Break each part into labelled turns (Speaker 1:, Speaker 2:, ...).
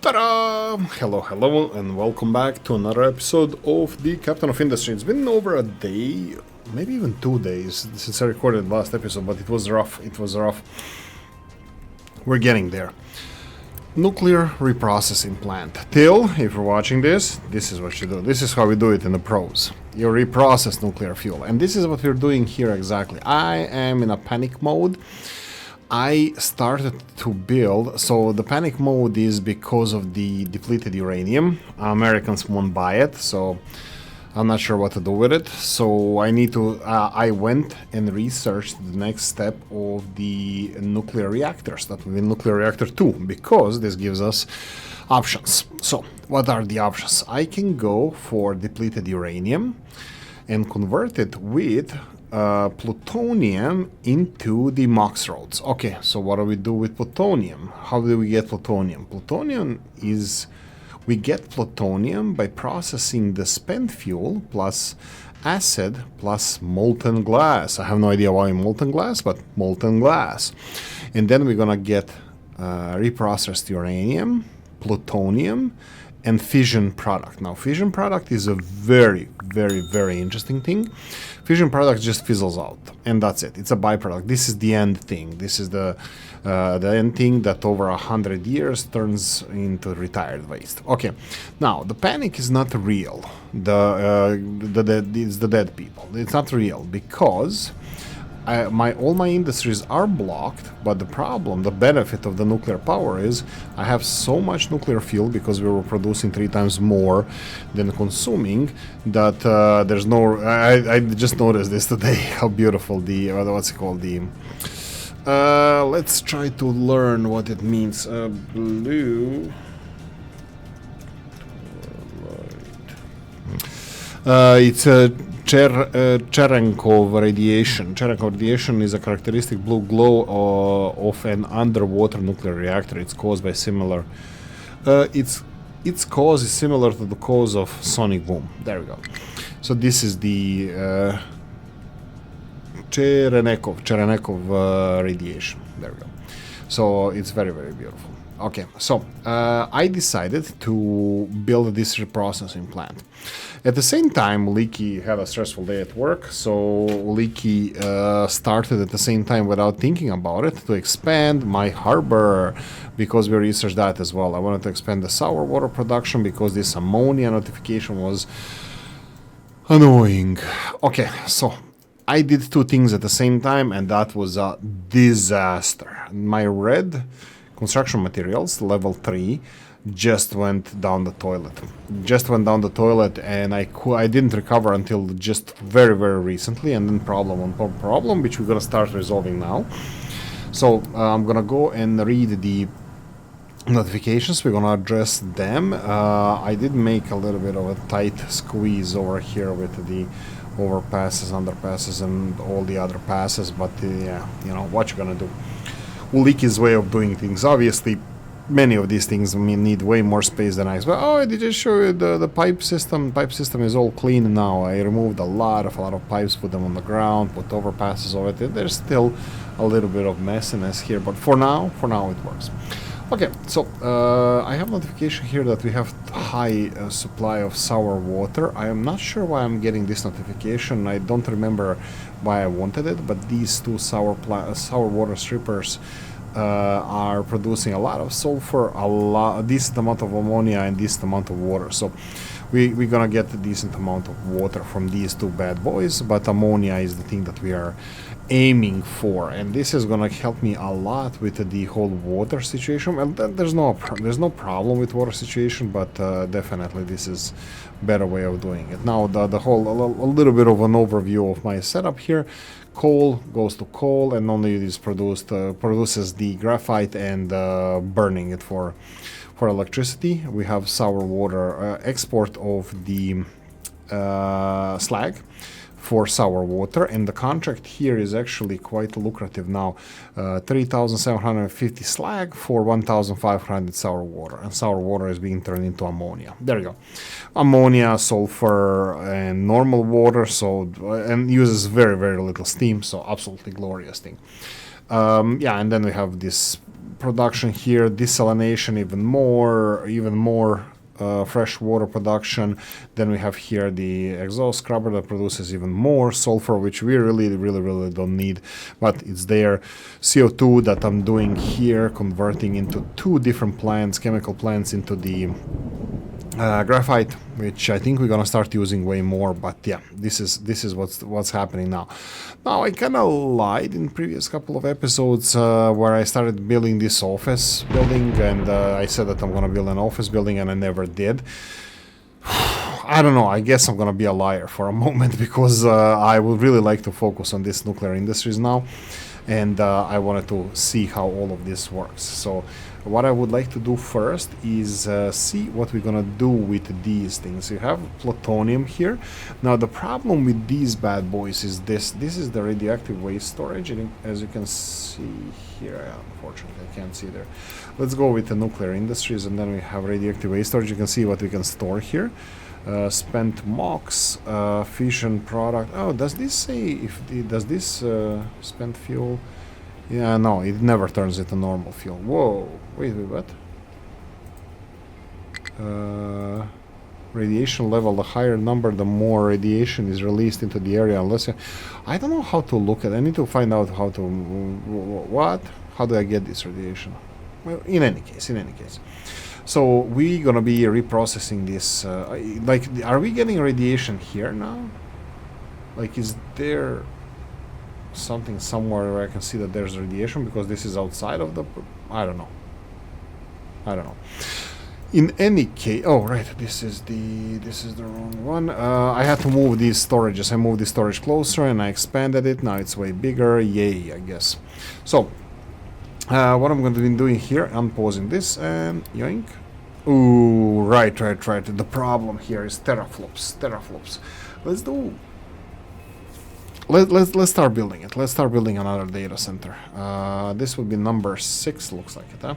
Speaker 1: Ta-da! Hello, hello, and welcome back to another episode of the Captain of Industry. It's been over a day, maybe even 2 days since I recorded the last episode, but it was rough. We're getting there. Nuclear reprocessing plant. Till, if you're watching this is what you do. This is how we do it in the pros. You reprocess nuclear fuel, and this is what we're doing here exactly. I am in a panic mode. I started to build, so the panic mode is because of the depleted uranium. Americans won't buy it, so I'm not sure what to do with it. So I went and researched the next step of the nuclear reactors, that will be nuclear reactor 2, because this gives us options. So what are the options? I can go for depleted uranium and convert it with plutonium into the MOX rods. Okay, so what do we do with plutonium? How do we get plutonium? We get plutonium by processing the spent fuel plus acid plus molten glass. I have no idea why molten glass, but molten glass. And then we're gonna get reprocessed uranium, plutonium, and fission product. Now, fission product is a very, very, very interesting thing. Fission product just fizzles out, and that's it. It's a byproduct. This is the end thing. This is the end thing that over 100 years turns into retired waste. Okay, now the panic is not real. It's the dead people. It's not real because all my industries are blocked, but the benefit of the nuclear power is I have so much nuclear fuel because we were producing 3 times more than consuming that there's no. I just noticed this today how beautiful the what's it called the. Let's try to learn what it means. Blue. It's a Cherenkov radiation. Cherenkov radiation is a characteristic blue glow of an underwater nuclear reactor. It's caused by similar. Its cause is similar to the cause of sonic boom. There we go. So this is the Cherenkov radiation. There we go. So it's very, very beautiful. Okay, so I decided to build this reprocessing plant. At the same time, Oolykee had a stressful day at work, so Oolykee started at the same time without thinking about it to expand my harbor, because we researched that as well. I wanted to expand the sour water production because this ammonia notification was annoying. Okay, so I did 2 things at the same time, and that was a disaster. My red construction materials, level 3, just went down the toilet. And I didn't recover until just very, very recently, and then problem on problem, which we're gonna start resolving now. So I'm gonna go and read the notifications. We're gonna address them. I did make a little bit of a tight squeeze over here with the overpasses, underpasses, and all the other passes, but yeah, you know what you're gonna do. Oolykee's way of doing things. Obviously, many of these things need way more space than I expect. Oh, I did just show you the pipe system. Pipe system is all clean now. I removed a lot of pipes, put them on the ground, put overpasses over it. There's still a little bit of messiness here, but for now it works. Okay, so I have notification here that we have high supply of sour water. I am not sure why I'm getting this notification. I don't remember why I wanted it, but these 2 sour water strippers are producing a lot of sulfur, a decent amount of ammonia, and decent amount of water. So we're gonna get a decent amount of water from these 2 bad boys, but ammonia is the thing that we are aiming for, and this is gonna help me a lot with the whole water situation. Well, there's no problem with water situation, but definitely this is better way of doing it. Now the whole a little bit of an overview of my setup here. Coal goes to coal, and only this produces the graphite and burning it for electricity. We have sour water export of the slag for sour water, and the contract here is actually quite lucrative now. 3,750 slag for 1,500 sour water, and sour water is being turned into ammonia. There you go. Ammonia, sulfur, and normal water, and uses very, very little steam, so absolutely glorious thing. Yeah, and then we have this production here, desalination even more fresh water production. Then we have here the exhaust scrubber that produces even more sulfur, which we really don't need, but it's there. CO2 that I'm doing here, converting into 2 different plants, chemical plants, into the graphite, which I think we're gonna start using way more. But yeah, this is what's happening now. Now, I kind of lied in previous couple of episodes where I started building this office building, and I said that I'm gonna build an office building, and I never did. I don't know, I guess I'm gonna be a liar for a moment, because I would really like to focus on this nuclear industries now, and I wanted to see how all of this works. So what I would like to do first is see what we're gonna do with these things. You have plutonium here. Now the problem with these bad boys is this is the radioactive waste storage, and as you can see here, unfortunately I can't see there. Let's go with the nuclear industries, and then we have radioactive waste storage. You can see what we can store here. Spent MOX, fission product. Oh, does this say does this spent fuel? Yeah, no, it never turns into normal fuel. Whoa, wait, what? Radiation level, the higher number, the more radiation is released into the area. Unless I don't know how to look at it. I need to find out how to... What? How do I get this radiation? Well, in any case. So we're gonna be reprocessing this. Like, are we getting radiation here now? Like, is there something somewhere where I can see that there's radiation, because this is outside of the... I don't know. In any case, oh right, this is the wrong one. I had to move these storages. I moved the storage closer and I expanded it. Now it's way bigger. Yay, I guess. So what I'm going to be doing here, I'm pausing this and yoink. Ooh, right. The problem here is teraflops. Let's start building it. Let's start building another data center. This will be number 6, looks like it, huh?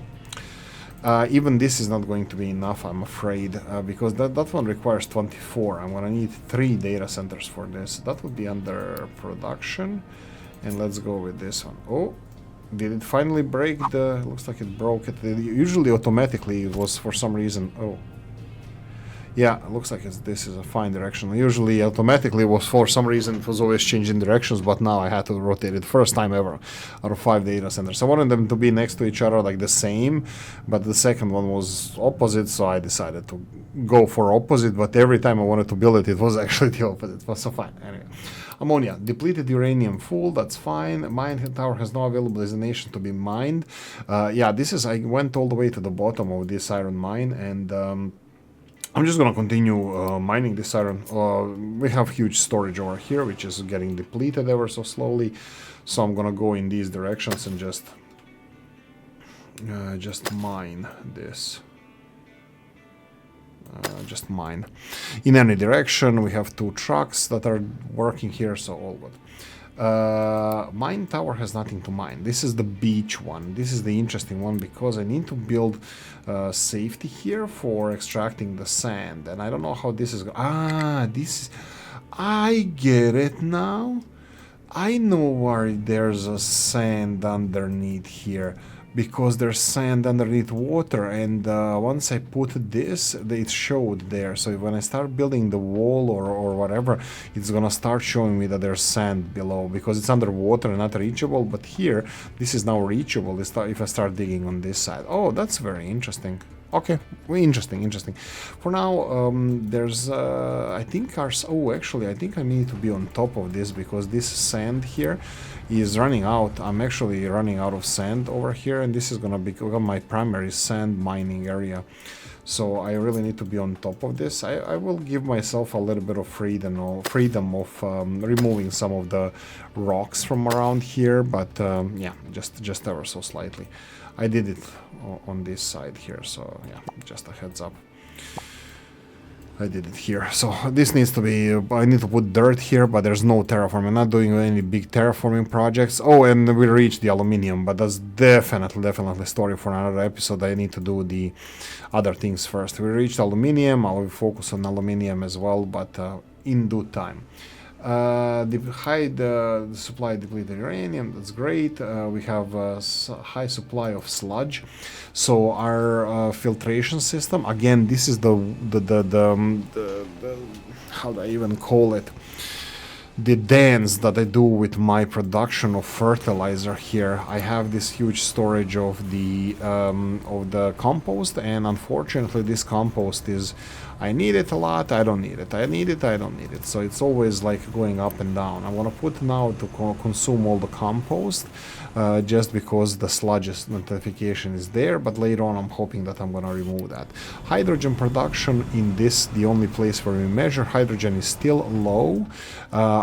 Speaker 1: Even this is not going to be enough, I'm afraid, because that one requires 24. I'm gonna need 3 data centers for this. That would be under production, and let's go with this one. Oh, did it finally break the... Looks like it broke it. Usually automatically it was, for some reason... Oh. Yeah, it looks like this is a fine direction. Usually automatically was, for some reason, it was always changing directions, but now I had to rotate it. First time ever out of 5 data centers. I wanted them to be next to each other, like the same, but the second one was opposite, so I decided to go for opposite, but every time I wanted to build it, it was actually the opposite. It was so fine. Anyway. Ammonia, depleted uranium full, that's fine. Mine tower has no available designation to be mined. Yeah, this is... I went all the way to the bottom of this iron mine, and... I'm just gonna continue mining this iron. We have huge storage over here, which is getting depleted ever so slowly. So I'm gonna go in these directions and just mine this. Just mine. In any direction, we have 2 trucks that are working here, so all good. Mine tower has nothing to mine. This is the beach one. This is the interesting one, because I need to build safety here for extracting the sand, and I don't know how this is this... I get it now. I know why there's a sand underneath here, because there's sand underneath water, and once I put this, it showed there. So when I start building the wall or whatever, it's gonna start showing me that there's sand below, because it's underwater and not reachable. But here, this is now reachable if I start digging on this side. Oh, that's very interesting. Okay, interesting. For now, there's, I think actually, I think I need to be on top of this, because this sand here is running out. I'm actually running out of sand over here, and this is gonna become my primary sand mining area. So I really need to be on top of this. I will give myself a little bit of freedom of removing some of the rocks from around here, but yeah, just ever so slightly. I did it on this side here, so yeah, just a heads up. I did it here. So this needs to be... I need to put dirt here, but there's no terraforming. I'm not doing any big terraforming projects. Oh, and we reached the aluminium, but that's definitely story for another episode. I need to do the other things first. We reached aluminium. I will focus on aluminium as well, but in due time. The supply depleted uranium, that's great. We have a high supply of sludge. So our filtration system, again, this is the how do I even call it? The dance that I do with my production of fertilizer here. I have this huge storage of the compost, and unfortunately this compost is, I need it a lot, I don't need it, I need it, I don't need it. So it's always like going up and down. I want to put now to consume all the compost, just because the sludge notification is there, but later on I'm hoping that I'm going to remove that. Hydrogen production in this, the only place where we measure hydrogen, is still low.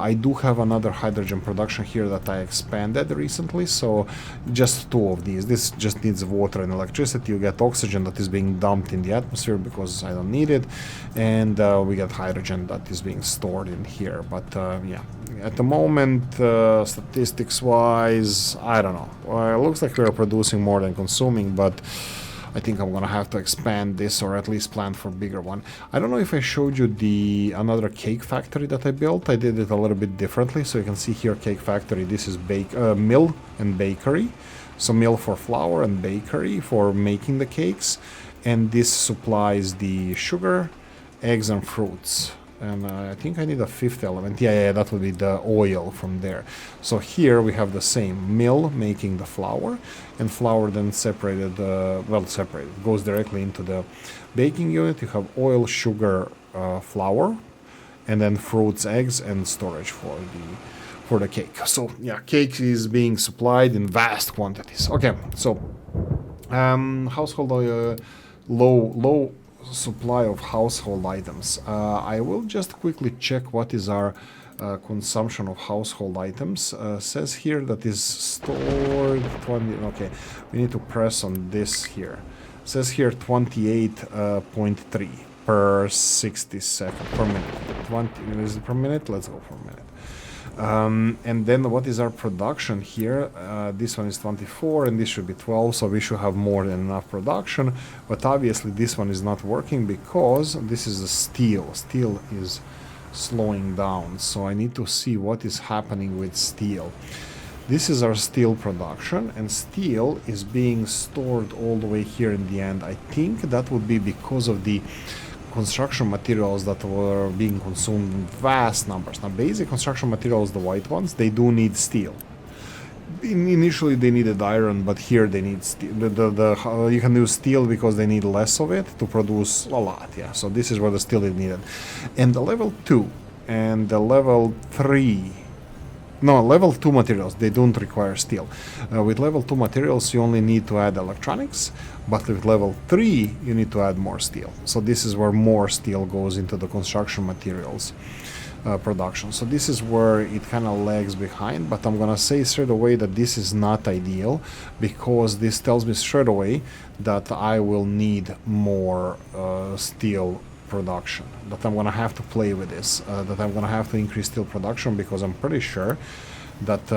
Speaker 1: I do have another hydrogen production here that I expanded recently, so just two of these. This just needs water and electricity. You get oxygen that is being dumped in the atmosphere because I don't need it, and we get hydrogen that is being stored in here. But yeah, at the moment, statistics wise, I don't know. It looks like we're producing more than consuming, but I think I'm gonna have to expand this, or at least plan for a bigger one. I don't know if I showed you another cake factory that I built. I did it a little bit differently. So you can see here, cake factory. This is mill and bakery. So mill for flour and bakery for making the cakes. And this supplies the sugar, eggs, and fruits. And I think I need a fifth element. Yeah, that would be the oil from there. So here we have the same mill making the flour, and flour then separated, separated, goes directly into the baking unit. You have oil, sugar, flour, and then fruits, eggs, and storage for the cake. So yeah, cake is being supplied in vast quantities. Okay, so household low supply of household items. I will just quickly check what is our consumption of household items. Says here that is stored 20. Okay, we need to press on this here. Says here 28.3 per 60 seconds per minute. 20 is it per minute? Let's go for a minute. And then what is our production here? This one is 24 and this should be 12, so we should have more than enough production. But obviously this one is not working because this is the steel. Steel is slowing down, so I need to see what is happening with steel. This is our steel production, and steel is being stored all the way here in the end. I think that would be because of the construction materials that were being consumed in vast numbers. Now, basic construction materials, the white ones, they do need steel. Initially, they needed iron, but here they need steel. You can use steel because they need less of it to produce a lot. Yeah, so this is where the steel is needed. And the level 2 and the level 3. No, level 2 materials, they don't require steel. With level 2 materials, you only need to add electronics, but with level 3, you need to add more steel. So this is where more steel goes into the construction materials production. So this is where it kind of lags behind, but I'm gonna say straight away that this is not ideal, because this tells me straight away that I will need more steel production, that I'm gonna have to play with this, that I'm gonna have to increase steel production, because I'm pretty sure that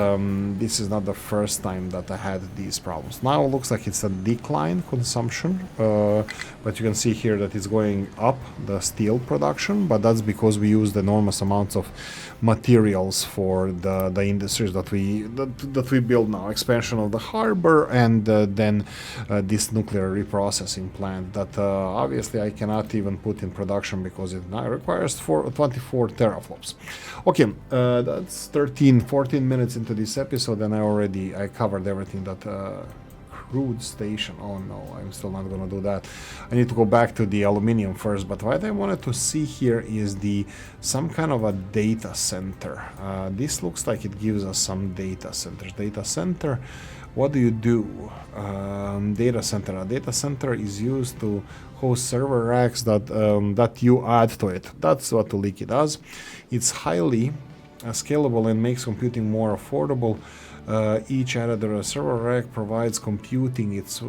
Speaker 1: this is not the first time that I had these problems. Now it looks like it's a decline consumption, but you can see here that it's going up, the steel production, but that's because we used enormous amounts of materials for the industries that we build now. Expansion of the harbor, and then this nuclear reprocessing plant that obviously I cannot even put in production because it now requires 24 teraflops. Okay, that's 14 minutes into this episode, and I covered everything that crude station. Oh no, I'm still not gonna do that. I need to go back to the aluminium first, but what I wanted to see here is some kind of a data center. This looks like it gives us some data centers. Data center, what do you do? Data center. A data center is used to host server racks that you add to it. That's what Oolykee does. It's highly scalable and makes computing more affordable. Each added server rack provides computing. It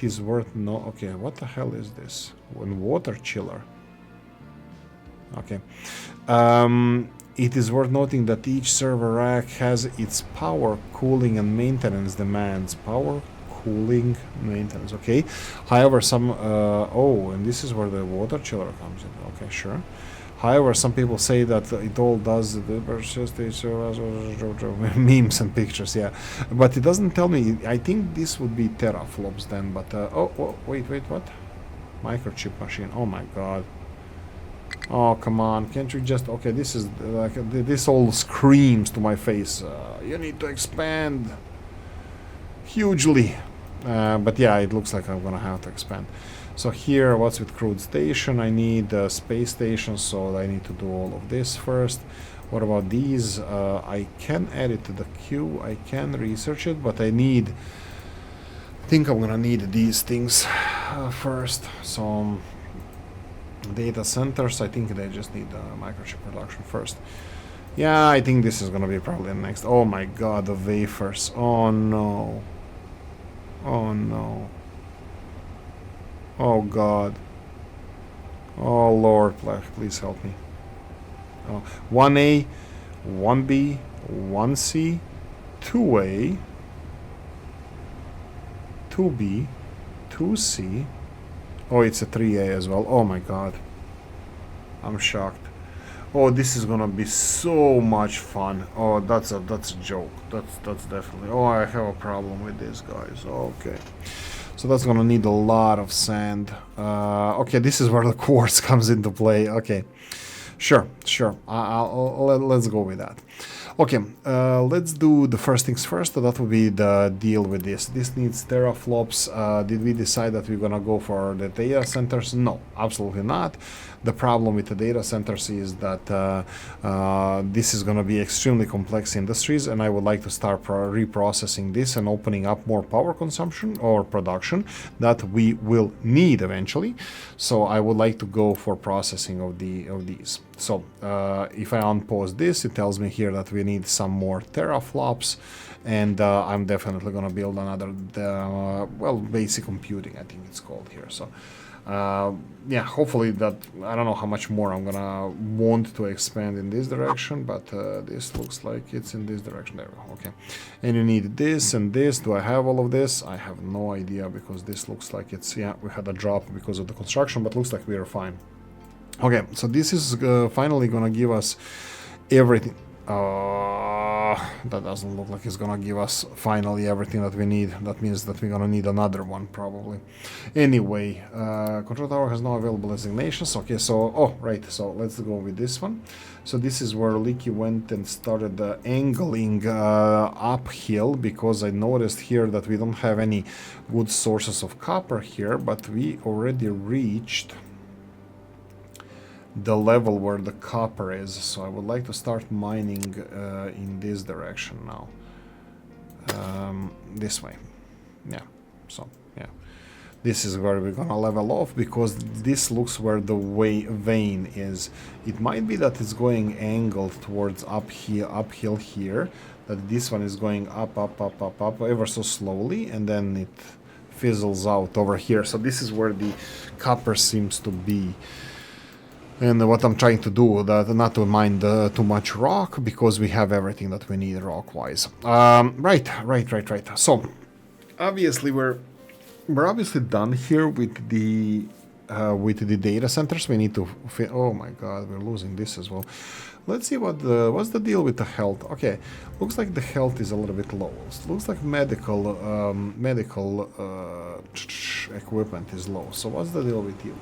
Speaker 1: is worth no. Okay, what the hell is this? Water chiller. Okay. It is worth noting that each server rack has its power, cooling, and maintenance demands. Power, cooling, maintenance. Okay. However, and this is where the water chiller comes in. Okay, sure. However, some people say that it all does memes and pictures, yeah. But it doesn't tell me. I think this would be teraflops then, but oh, wait, what? Microchip machine. Oh my god. Oh, come on. Can't you just... Okay, this is like... This all screams to my face. You need to expand hugely. But yeah, it looks like I'm gonna have to expand. So here, what's with crude station? I need a space station, so I need to do all of this first. What about these? I can add it to the queue. I can research it, but I need... I think I'm gonna need these things first. So... data centers, I think they just need microchip production first. Yeah, I think this is gonna be probably the next. Oh my god, the wafers. Oh no. Oh no. Oh god. Oh lord, please help me. Oh, 1A, 1B, 1C, 2A, 2B, 2C. Oh, it's a 3A as well. Oh my god. I'm shocked. Oh, this is gonna be so much fun. Oh, that's a joke. That's definitely... Oh, I have a problem with this, guys. Okay. So that's gonna need a lot of sand. Okay, this is where the quartz comes into play. Okay. Sure. Let's go with that. Okay, let's do the first things first. That will be the deal with this. This needs teraflops. Did we decide that we're gonna go for the data centers? No, absolutely not. The problem with the data centers is that this is gonna be extremely complex industries, and I would like to start reprocessing this and opening up more power consumption or production that we will need eventually. So I would like to go for processing of these. So if I unpause this, it tells me here that we need some more teraflops, and I'm definitely going to build another, well, basic computing, I think it's called here. So yeah, hopefully that, I don't know how much more I'm going to want to expand in this direction, but this looks like it's in this direction. There we go. Okay. And you need this and this. Do I have all of this? I have no idea, because this looks like it's, yeah, we had a drop because of the construction, but looks like we are fine. Okay, so this is finally gonna give us everything. That doesn't look like it's gonna give us finally everything that we need. That means that we're gonna need another one probably. Anyway, control tower has no available designations. Okay, so, oh, right, so let's go with this one. So this is where Oolykee went and started angling uphill, because I noticed here that we don't have any good sources of copper here, but we already reached the level where the copper is, so I would like to start mining in this direction now. This way. Yeah, so, yeah. This is where we're gonna level off, because this looks where the vein is. It might be that it's going angled towards uphill here, that this one is going up ever so slowly, and then it fizzles out over here. So this is where the copper seems to be. And what I'm trying to do, not to mine too much rock, because we have everything that we need rock-wise. Right. So, obviously we're obviously done here with the data centers. We need to... Oh my god, we're losing this as well. Let's see what's the deal with the health. Okay, looks like the health is a little bit low. Looks like medical equipment is low. So what's the deal with you?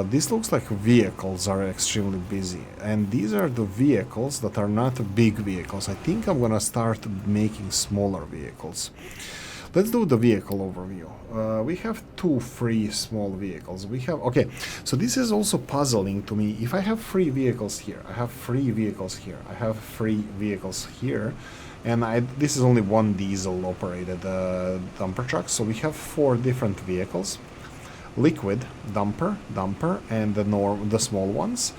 Speaker 1: This looks like vehicles are extremely busy, and these are the vehicles that are not big vehicles. I think I'm gonna start making smaller vehicles. Let's do the vehicle overview. We have 2 free small vehicles. We have, okay, so this is also puzzling to me. If I have 3 vehicles here, I have 3 vehicles here, I have 3 vehicles here, and this is only one diesel operated dumper truck, so we have 4 different vehicles. Liquid, dumper, and the small ones,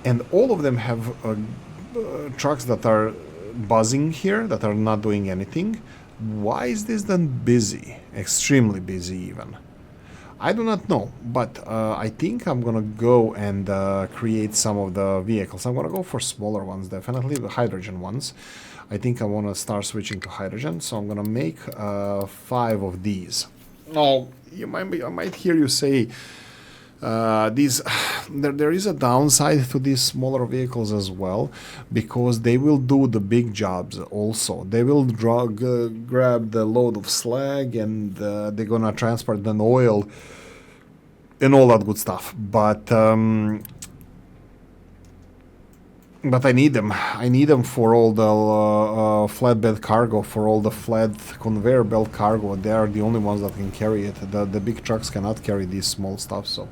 Speaker 1: and all of them have trucks that are buzzing here, that are not doing anything. Why is this then busy? Extremely busy even. I do not know, but I think I'm gonna go and create some of the vehicles. I'm gonna go for smaller ones, definitely, the hydrogen ones. I think I wanna start switching to hydrogen, so I'm gonna make 5 of these. Oh, I might hear you say, These there is a downside to these smaller vehicles as well, because they will do the big jobs also. They will grab the load of slag, and they're gonna transport the oil and all that good stuff. But I need them. I need them for all the flatbed cargo, for all the flat conveyor belt cargo. They are the only ones that can carry it. The big trucks cannot carry this small stuff. So,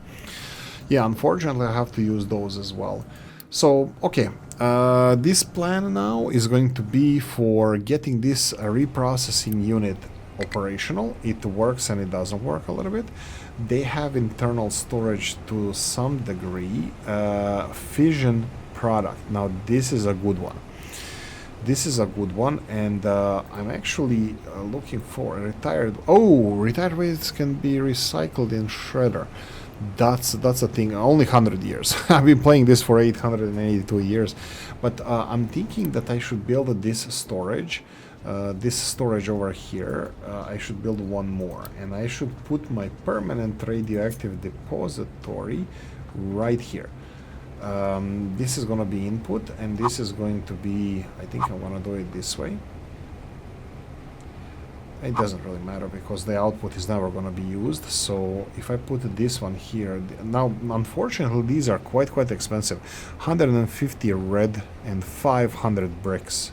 Speaker 1: yeah, unfortunately, I have to use those as well. So, okay, this plan now is going to be for getting this reprocessing unit operational. It works and it doesn't work a little bit. They have internal storage to some degree. Fission product. Now this is a good one. This is a good one, and I'm actually looking for a retired. Oh, retired waste can be recycled in shredder. That's a thing. Only 100 years. I've been playing this for 882 years, but I'm thinking that I should build this storage. This storage over here. I should build one more, and I should put my permanent radioactive depository right here. This is going to be input, and this is going to be, I think I want to do it this way. It doesn't really matter because the output is never going to be used. So if I put this one here, now unfortunately these are quite expensive. 150 red and 500 bricks.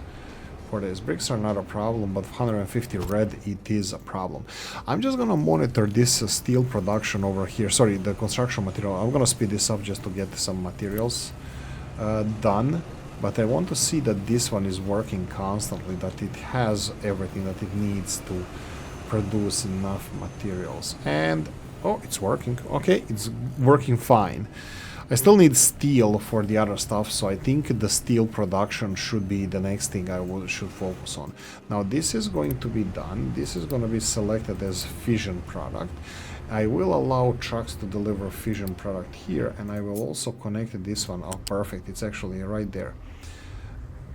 Speaker 1: For this, bricks are not a problem, but 150 red, it is a problem. I'm just gonna monitor this steel production over here. Sorry, the construction material. I'm gonna speed this up just to get some materials done. But I want to see that this one is working constantly, that it has everything that it needs to produce enough materials. And, oh, it's working. Okay, it's working fine. I still need steel for the other stuff, so I think the steel production should be the next thing I should focus on. Now this is going to be done. This is going to be selected as fission product. I will allow trucks to deliver fission product here, and I will also connect this one. Oh, perfect. It's actually right there.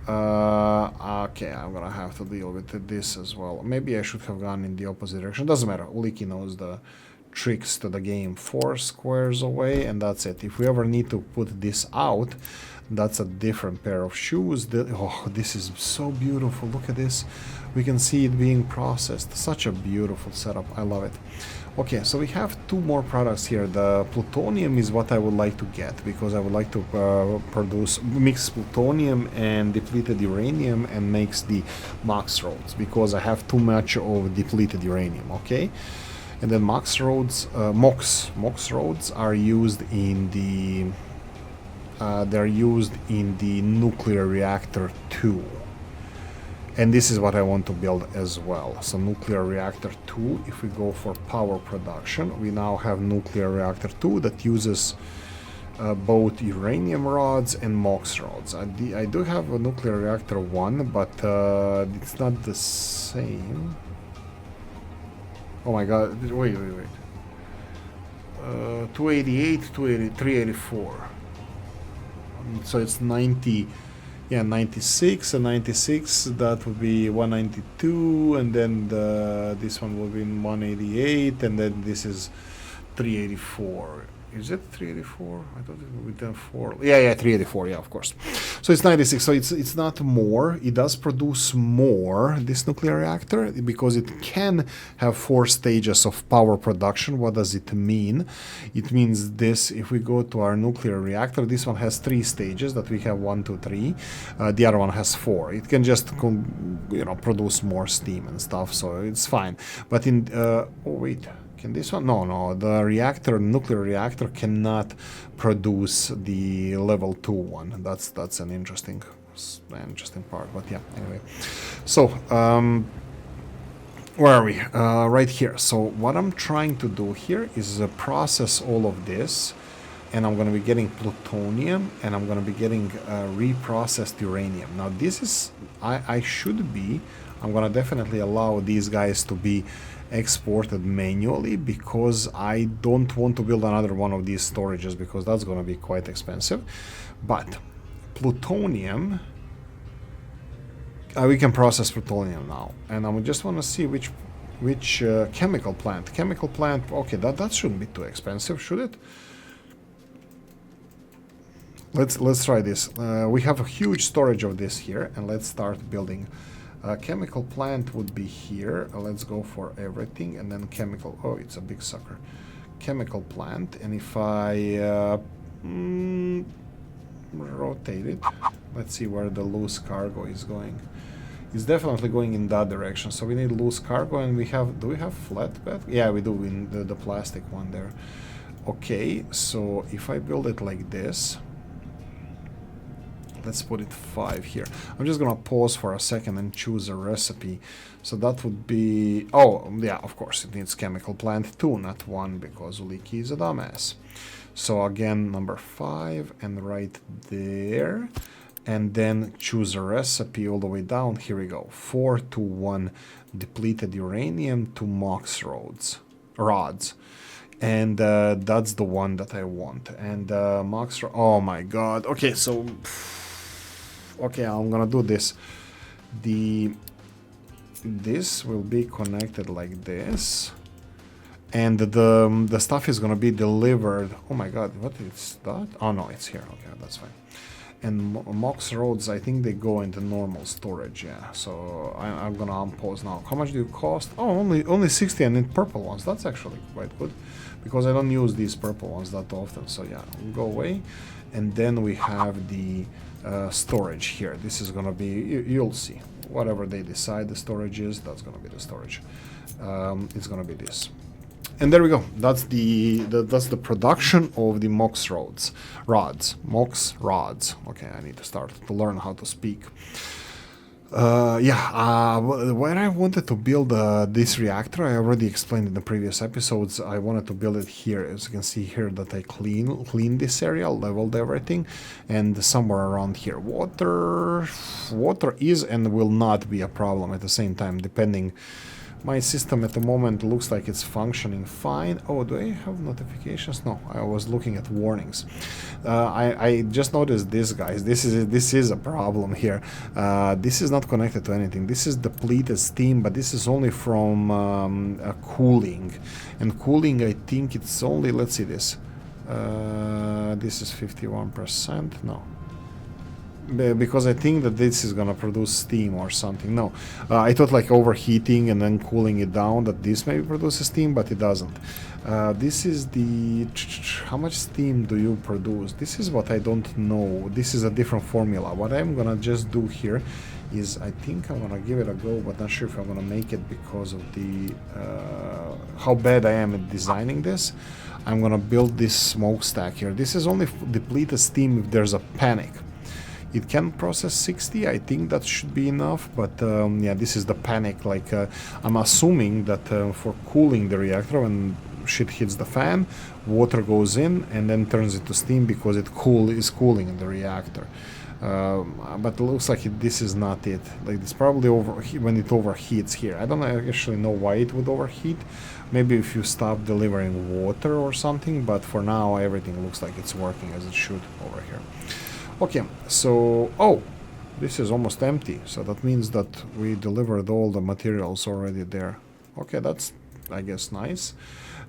Speaker 1: Okay, I'm gonna have to deal with this as well. Maybe I should have gone in the opposite direction. Doesn't matter. Oolykee knows the tricks to the game. 4 squares away, and that's it. If we ever need to put this out, that's a different pair of shoes. Oh, this is so beautiful. Look at this. We can see it being processed. Such a beautiful setup. I love it. Okay, so we have 2 more products here. The plutonium is what I would like to get, because I would like to mix plutonium and depleted uranium and makes the MOX rods, because I have too much of depleted uranium. Okay. And then MOX rods are used in the they're used in the nuclear reactor 2, and this is what I want to build as well. So nuclear reactor 2, if we go for power production, we now have nuclear reactor 2 that uses both uranium rods and MOX rods. I do have a nuclear reactor 1, but it's not the same. Oh my god, wait. 288, 384. So it's 90, yeah, 96, and 96, that would be 192, and then this one will be 188, and then this is 384. Is it 384? I thought it would be 4. Yeah, 384. Yeah, of course. So it's 96. So it's not more. It does produce more, this nuclear reactor, because it can have 4 stages of power production. What does it mean? It means this. If we go to our nuclear reactor, this one has 3 stages that we have 1, 2, 3. The other one has 4. It can just produce more steam and stuff. So it's fine. But in oh wait. Can this one? No, the nuclear reactor cannot produce the level 2 one. That's an interesting part, but yeah, anyway. So, where are we? Right here. So what I'm trying to do here is process all of this, and I'm going to be getting plutonium, and I'm going to be getting reprocessed uranium. Now this is, I'm going to definitely allow these guys to be exported manually, because I don't want to build another one of these storages, because that's going to be quite expensive. But plutonium, we can process plutonium now, and I just want to see which chemical plant. Okay, that shouldn't be too expensive, should it? Let's try this. We have a huge storage of this here, and let's start building. Chemical plant would be here. Let's go for everything, and then chemical. Oh, it's a big sucker. Chemical plant, and if I rotate it, let's see where the loose cargo is going. It's definitely going in that direction. So we need loose cargo, and we have. Do we have flatbed? Yeah, we do in the plastic one there. Okay, so if I build it like this. Let's put it 5 here. I'm just gonna pause for a second and choose a recipe. So that would be... Oh, yeah, of course, it needs chemical plant 2, not 1, because Oolykee is a dumbass. So again, number 5, and right there. And then choose a recipe all the way down. Here we go. 4 to 1 depleted uranium to mox rods. And that's the one that I want. And mox... Oh my god. Okay, so... Okay, I'm gonna do this. This will be connected like this, and the stuff is gonna be delivered. Oh my god, what is that? Oh no, it's here. Okay, that's fine. And mox roads, I think they go into normal storage. Yeah, so I'm gonna unpause now. How much do you cost? Oh, only 60, and in purple ones. That's actually quite good, because I don't use these purple ones that often. So yeah, go away. And then we have the storage here. This is gonna be, you'll see, whatever they decide the storage is, that's gonna be the storage. It's gonna be this, and there we go. That's the production of the mox rods. Okay, I need to start to learn how to speak. When I wanted to build this reactor, I already explained in the previous episodes, I wanted to build it here. As you can see here that I cleaned this area, leveled everything, and somewhere around here. Water is and will not be a problem at the same time, depending. My system at the moment looks like it's functioning fine. Oh, do I have notifications? No, I was looking at warnings. I just noticed this, guys. This is a problem here. This is not connected to anything. This is depleted steam, but this is only from cooling. And cooling, I think it's only, let's see this. This is 51%. No. Because I think that this is gonna produce steam or something. No, I thought like overheating and then cooling it down, that this maybe produces steam, but it doesn't. This is the... How much steam do you produce? This is what I don't know. This is a different formula. What I'm gonna just do here is, I think I'm gonna give it a go, but not sure if I'm gonna make it because of the how bad I am at designing this. I'm gonna build this smokestack here. This is only depleted steam if there's a panic. It can process 60, I think that should be enough, but yeah, this is the panic. Like, I'm assuming that for cooling the reactor, when shit hits the fan, water goes in and then turns into steam because it is cooling in the reactor. But it looks like this is not it. Like, it's probably when it overheats here. I don't actually know why it would overheat. Maybe if you stop delivering water or something, but for now everything looks like it's working as it should over here. Okay, so, oh, this is almost empty, so that means that we delivered all the materials already there. Okay, that's, I guess, nice.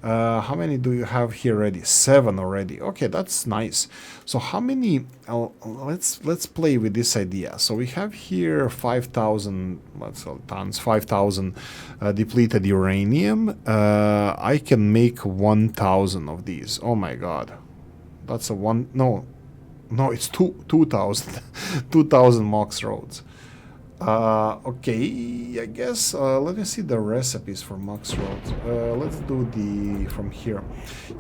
Speaker 1: How many do you have here ready? 7 already. Okay, that's nice. So how many, let's play with this idea. So we have here 5,000, tons, 5,000 depleted uranium. I can make 1,000 of these. Oh my god. That's a one, no, it's 2,000 2,000 mox roads. Okay, I guess let me see the recipes for mox roads. Let's do the from here.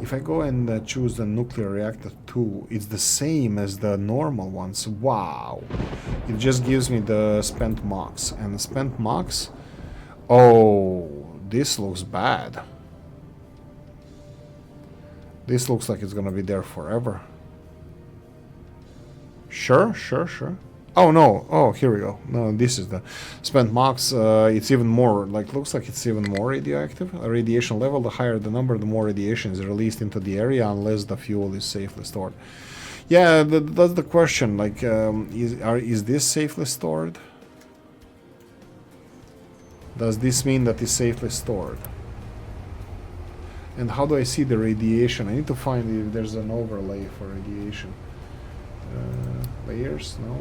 Speaker 1: If I go and choose the nuclear reactor 2, it's the same as the normal ones. Wow, it just gives me the spent mox, and the spent mox. Oh, this looks bad. This looks like it's gonna be there forever. Sure. Oh no, oh, here we go. No, this is the spent mox. It's even more, like, looks like it's even more radioactive. A radiation level, the higher the number, the more radiation is released into the area unless the fuel is safely stored. Yeah, that's the question, like, is this safely stored? Does this mean that it's safely stored? And how do I see the radiation? I need to find if there's an overlay for radiation. Layers? No.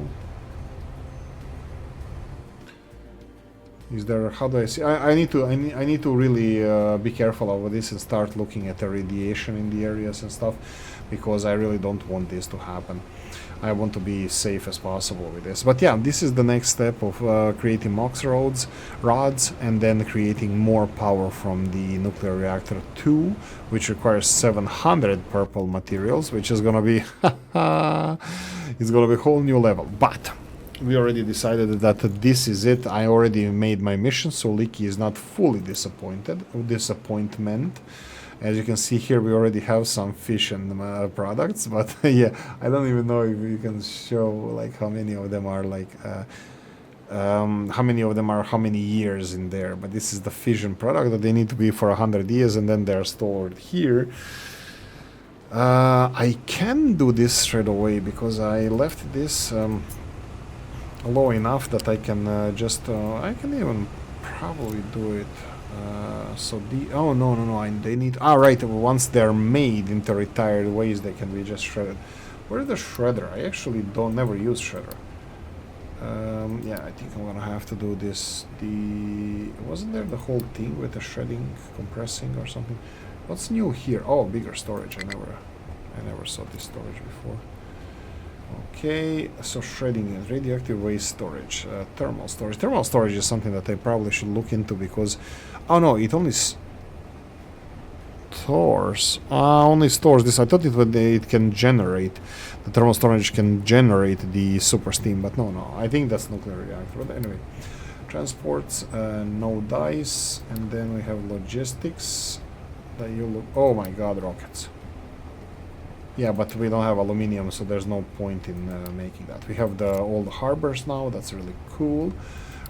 Speaker 1: Is there? How do I see? I need to really be careful over this and start looking at the radiation in the areas and stuff, because I really don't want this to happen. I want to be safe as possible with this. But yeah, this is the next step of creating MOX rods, and then creating more power from the nuclear reactor 2, which requires 700 purple materials, which is gonna be it's gonna be a whole new level. But we already decided that this is it. I already made my mission, so Oolykee is not fully disappointment. As you can see here, we already have some fission products, but yeah, I don't even know if you can show like how many of them are like how many of them are how many years in there. But this is the fission product that they need to be for 100 years, and then they're stored here. I can do this straight away because I left this low enough that I can I can even probably do it. So oh no, they need, right, once they're made into retired ways, they can be just shredded. Where's the shredder? I actually never use shredder. Yeah, I think I'm gonna have to do this. Wasn't there the whole thing with the shredding, compressing or something? What's new here? Oh, bigger storage. I never saw this storage before. Okay, so shredding is radioactive waste storage, thermal storage. Thermal storage is something that I probably should look into, because, oh no, it only stores. Only stores this. I thought it can generate. The thermal storage can generate the super steam, but no. I think that's nuclear reactor. But anyway, transports, no dice, and then we have logistics. Oh my God, rockets. Yeah, but we don't have aluminium, so there's no point in making that. We have the old harbors now. That's really cool.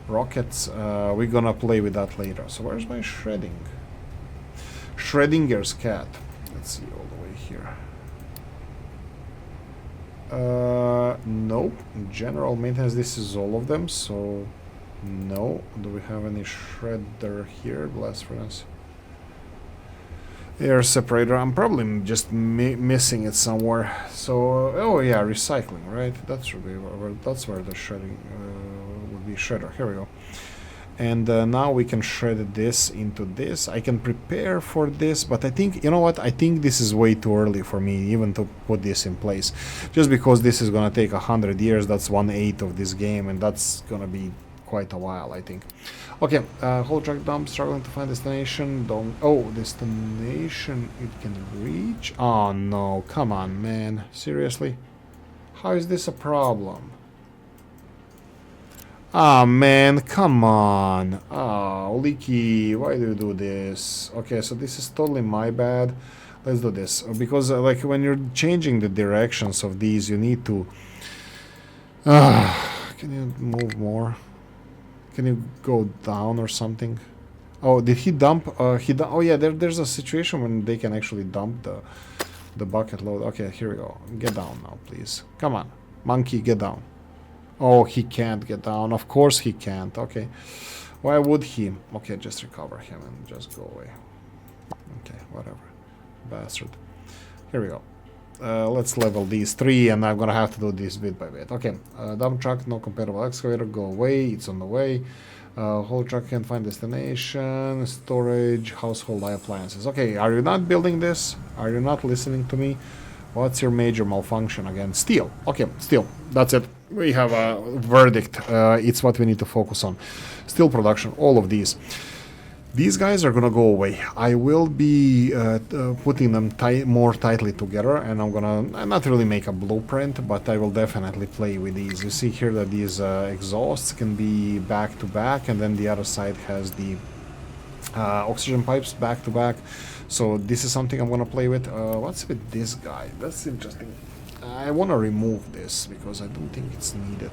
Speaker 1: Rockets. We're gonna play with that later. So where's my shredding? Schrodinger's cat. Let's see all the way here. Nope. General maintenance. This is all of them. So no. Do we have any shredder here? Blast furnace. Air separator. I'm probably just missing it somewhere. So, oh yeah, recycling, right? That should be that's where the shredding would be. Shredder. Here we go. And now we can shred this into this. I can prepare for this, but I think, you know what? I think this is way too early for me even to put this in place. Just because this is gonna take 100 years. That's 1/8 of this game, and that's gonna be quite a while, I think. Okay, whole track dump, struggling to find destination. Destination it can reach. Oh no, come on, man. Seriously? How is this a problem? Ah, man, come on. Ah, Oolykee, why do you do this? Okay, so this is totally my bad. Let's do this. Because, like, when you're changing the directions of these, you need to... can you move more? Can you go down or something? Oh, did he dump? Oh yeah, there's a situation when they can actually dump the bucket load. Okay, here we go. Get down now, please. Come on, monkey, get down. Oh, he can't get down. Of course he can't. Okay, why would he? Okay, just recover him and just go away. Okay, whatever, bastard. Here we go. Let's level these 3, and I'm gonna have to do this bit by bit. Okay, dump truck, no compatible excavator, go away, it's on the way. Whole truck can't find destination, storage, household appliances. Okay, are you not building this? Are you not listening to me? What's your major malfunction again? Steel. Okay, steel. That's it. We have a verdict. It's what we need to focus on. Steel production, all of these. These guys are gonna go away. I will be putting them more tightly together, and I'm gonna not really make a blueprint, but I will definitely play with these. You see here that these exhausts can be back to back, and then the other side has the oxygen pipes back to back. So this is something I'm gonna play with. What's with this guy? That's interesting. I want to remove this because I don't think it's needed.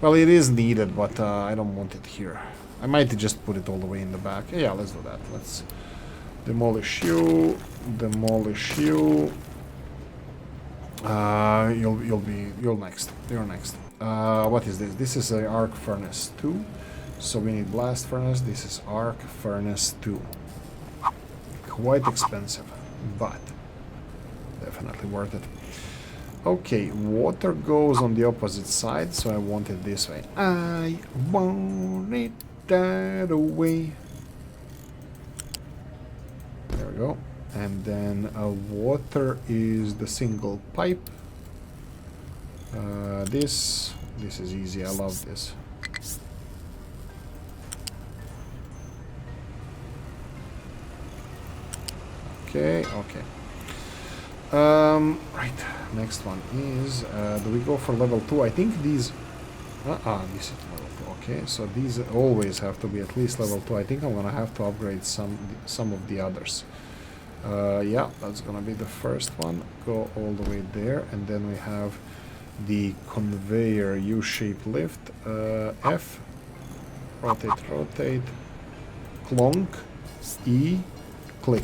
Speaker 1: Well, it is needed, but I don't want it here. I might just put it all the way in the back. Yeah, let's do that. Let's demolish you. Demolish you. You're next. You're next. What is this? This is a arc furnace 2. So we need blast furnace. This is arc furnace 2. Quite expensive, but definitely worth it. Okay, water goes on the opposite side, so I want it this way. I want it that way. There we go. And then water is the single pipe. This is easy. I love this. Okay, okay. Right. Next one is, do we go for level 2? I think these... this is level 2. Okay, so these always have to be at least level 2. I think I'm gonna have to upgrade some of the others. Yeah, that's gonna be the first one. Go all the way there, and then we have the conveyor U-shaped lift. F, rotate, rotate, clonk, E, click.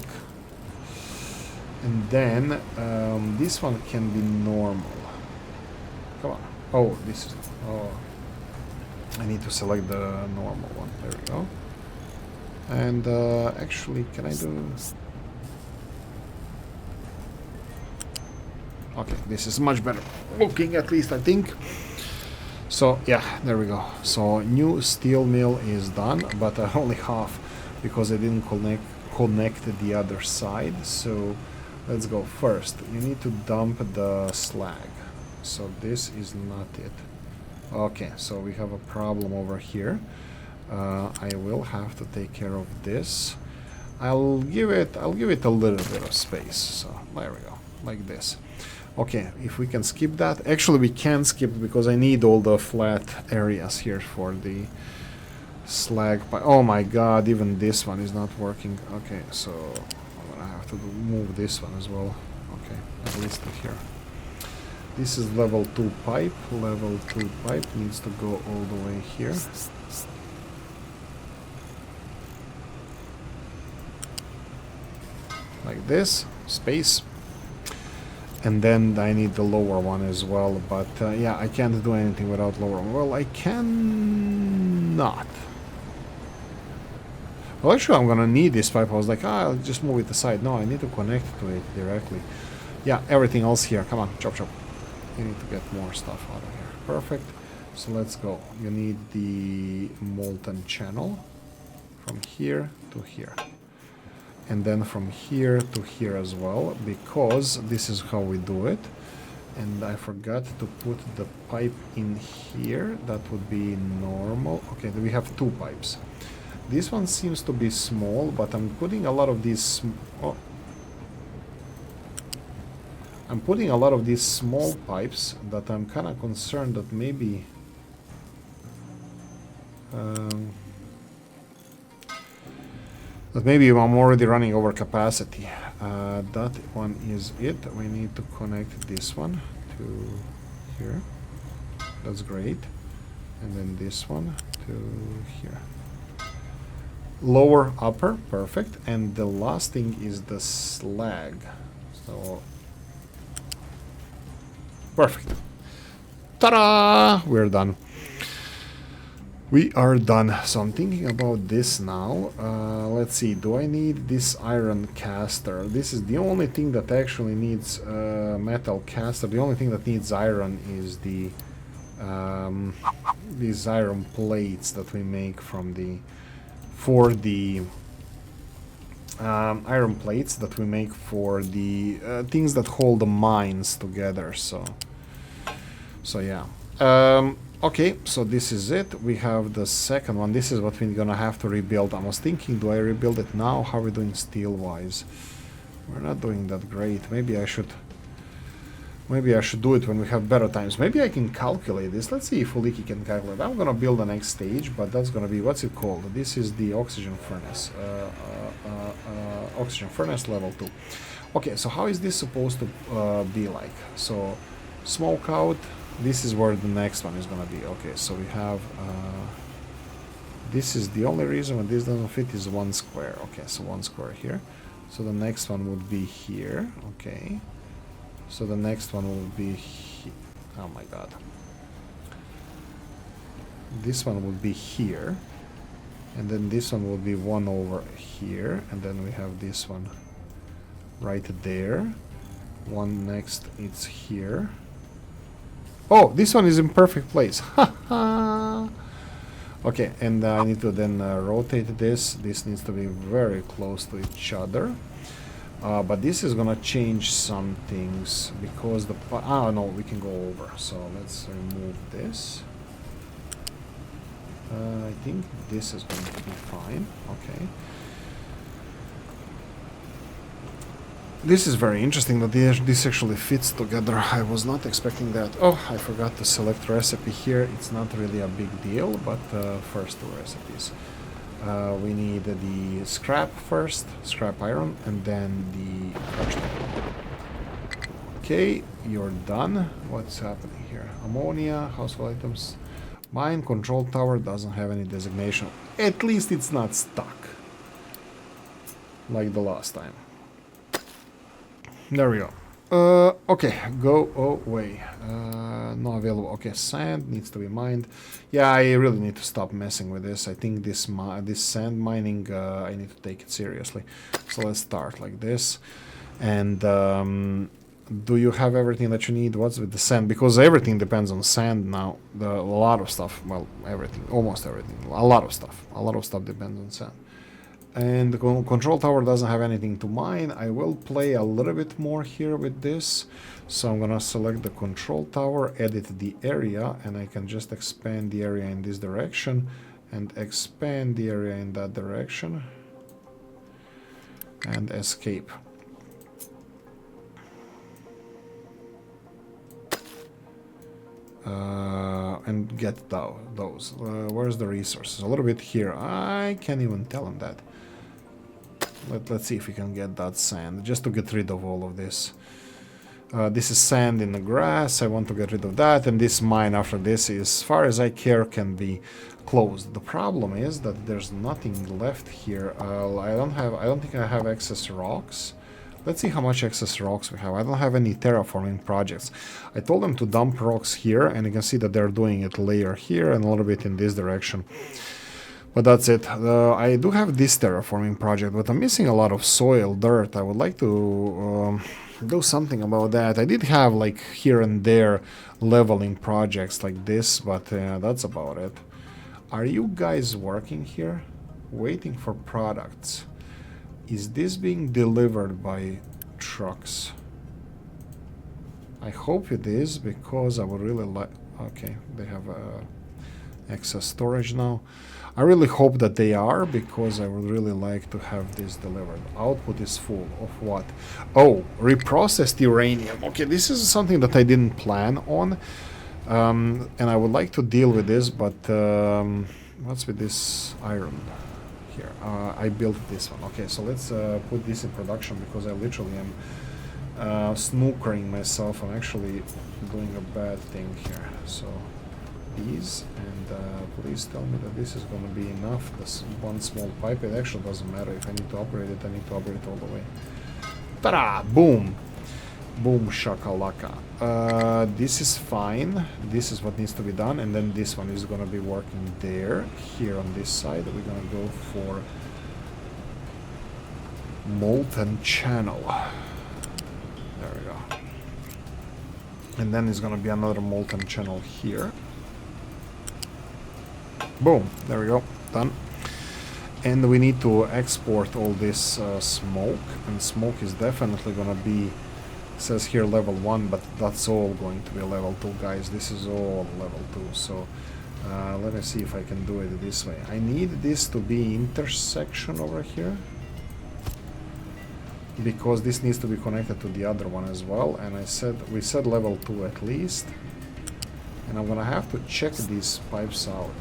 Speaker 1: And then this one can be normal. Come on. Oh, this is... Oh, I need to select the normal one. There we go. And actually, can I do... Okay, this is much better looking, at least I think. So yeah, there we go. So new steel mill is done, but only half because I didn't connect the other side. So let's go first. You need to dump the slag. So this is not it. Okay, so we have a problem over here. I will have to take care of this. I'll give it a little bit of space. So there we go, like this. Okay, if we can skip that. Actually, we can skip because I need all the flat areas here for the slag pipe. Oh my god, even this one is not working. Okay, so I'm gonna have to move this one as well. Okay, at least here. This is level 2 pipe. Level 2 pipe needs to go all the way here. Like this, space. And then I need the lower one as well, but yeah, I can't do anything without lower one. Well, I cannot. Well, actually, I'm gonna need this pipe. I was like, I'll just move it aside. No, I need to connect to it directly. Yeah, everything else here. Come on, chop, chop. You need to get more stuff out of here. Perfect. So let's go. You need the molten channel from here to here. And then from here to here as well, because this is how we do it. And I forgot to put the pipe in here. That would be normal. Okay, we have 2 pipes. This one seems to be small, but I'm putting a lot of these... I'm putting a lot of these small pipes that I'm kind of concerned that maybe... But maybe I'm already running over capacity. That one is it. We need to connect this one to here. That's great. And then this one to here. Lower, upper, perfect. And the last thing is the slag. So, perfect. Ta-da! We're done. We are done. So I'm thinking about this now. Let's see. Do I need this iron caster? This is the only thing that actually needs metal caster. The only thing that needs iron is the these iron plates that we make from the iron plates that we make for the things that hold the mines together. So yeah. Okay, so this is it. We have the second one. This is what we're gonna have to rebuild. I was thinking, do I rebuild it now? How are we doing steel-wise? We're not doing that great. Maybe I should do it when we have better times. Maybe I can calculate this. Let's see if Oolykee can calculate. I'm gonna build the next stage, but that's gonna be, what's it called? This is the oxygen furnace. Oxygen furnace level 2. Okay, so how is this supposed to be like? So, smoke out. This is where the next one is gonna be. Okay, so we have this is the only reason when this doesn't fit is 1 square. Okay, so 1 square here. So the next one would be here. Okay, so the next one will be oh my god, this one would be here, and then this one will be 1 over here, and then we have this one right there. One next, it's here. Oh, this one is in perfect place. Okay, and I need to then rotate this. This needs to be very close to each other. But this is gonna change some things because the... Oh no, we can go over. So let's remove this. I think this is going to be fine. Okay. This is very interesting that this actually fits together. I was not expecting that. Oh, I forgot to select recipe here. It's not really a big deal, but first two recipes. We need the scrap first, scrap iron, and then the crushed iron. Okay, you're done. What's happening here? Ammonia, household items. Mine control tower doesn't have any designation. At least it's not stuck. Like the last time. There we go. Okay, go away. Not available. Okay, sand needs to be mined. Yeah, I really need to stop messing with this. I think this sand mining, I need to take it seriously. So let's start like this. And do you have everything that you need? What's with the sand? Because everything depends on sand now. A lot of stuff. Well, everything. Almost everything. A lot of stuff. A lot of stuff depends on sand. And the control tower doesn't have anything to mine. I will play a little bit more here with this. So I'm gonna select the control tower, edit the area, and I can just expand the area in this direction and expand the area in that direction and escape. And get those. Where's the resources? A little bit here. I can't even tell him that. Let's see if we can get that sand, just to get rid of all of this. This is sand in the grass. I want to get rid of that, and this mine after this, as far as I care, can be closed. The problem is that there's nothing left here. I don't think I have excess rocks. Let's see how much excess rocks we have. I don't have any terraforming projects. I told them to dump rocks here, and you can see that they're doing it layer here and a little bit in this direction. But that's it. I do have this terraforming project, but I'm missing a lot of soil, dirt. I would like to do something about that. I did have, like, here and there leveling projects like this, but that's about it. Are you guys working here? Waiting for products. Is this being delivered by trucks? I hope it is, because I would really like... Okay, they have excess storage now. I really hope that they are, because I would really like to have this delivered. Output is full of what? Oh, reprocessed uranium. Okay, this is something that I didn't plan on. And I would like to deal with this, but what's with this iron here? I built this one. Okay, so let's put this in production, because I literally am snookering myself. I'm actually doing a bad thing here. So these, and please tell me that this is going to be enough. This one small pipe, it actually doesn't matter. If I need to operate it, I need to operate it all the way. Ta-da! Boom! Boom shakalaka. This is fine. This is what needs to be done, and then this one is going to be working there. Here on this side, we're going to go for molten channel. There we go. And then there's going to be another molten channel here. Boom, there we go, done. And we need to export all this smoke, and smoke is definitely gonna be, it says here level 1, but that's all going to be level 2, guys. This is all level 2, so let me see if I can do it this way. I need this to be intersection over here, because this needs to be connected to the other one as well, and we said level 2 at least, and I'm gonna have to check these pipes out.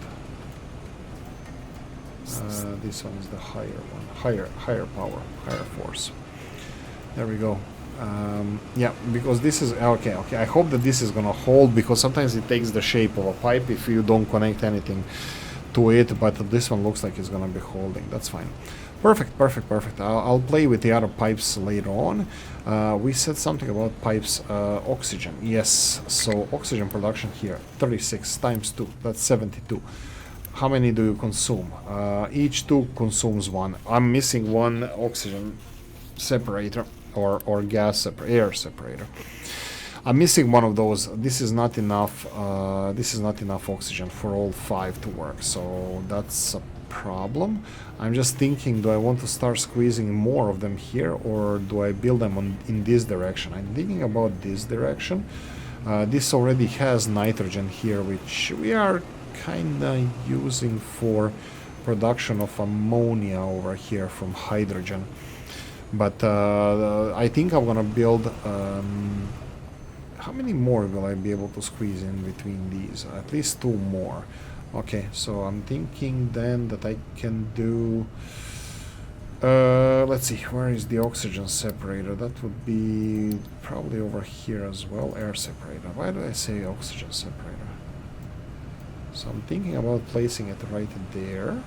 Speaker 1: This one is the higher one, higher power, higher force. There we go. Yeah, because this is okay. I hope that this is gonna hold, because sometimes it takes the shape of a pipe if you don't connect anything to it. But this one looks like it's gonna be holding. That's fine. Perfect, perfect, perfect. I'll play with the other pipes later on. We said something about pipes, oxygen. Yes. So oxygen production here, 36 times 2. That's 72. How many do you consume? Each 2 consumes 1. I'm missing 1 oxygen separator or gas air separator. I'm missing one of those. This is not enough. This is not enough oxygen for all 5 to work. So that's a problem. I'm just thinking, do I want to start squeezing more of them here, or do I build them in this direction? I'm thinking about this direction. This already has nitrogen here, which we are kinda using for production of ammonia over here from hydrogen. But I think I'm gonna build... how many more will I be able to squeeze in between these? At least 2 more. Okay, so I'm thinking then that I can do... let's see, where is the oxygen separator? That would be probably over here as well. Air separator. Why do I say oxygen separator? So I'm thinking about placing it right there.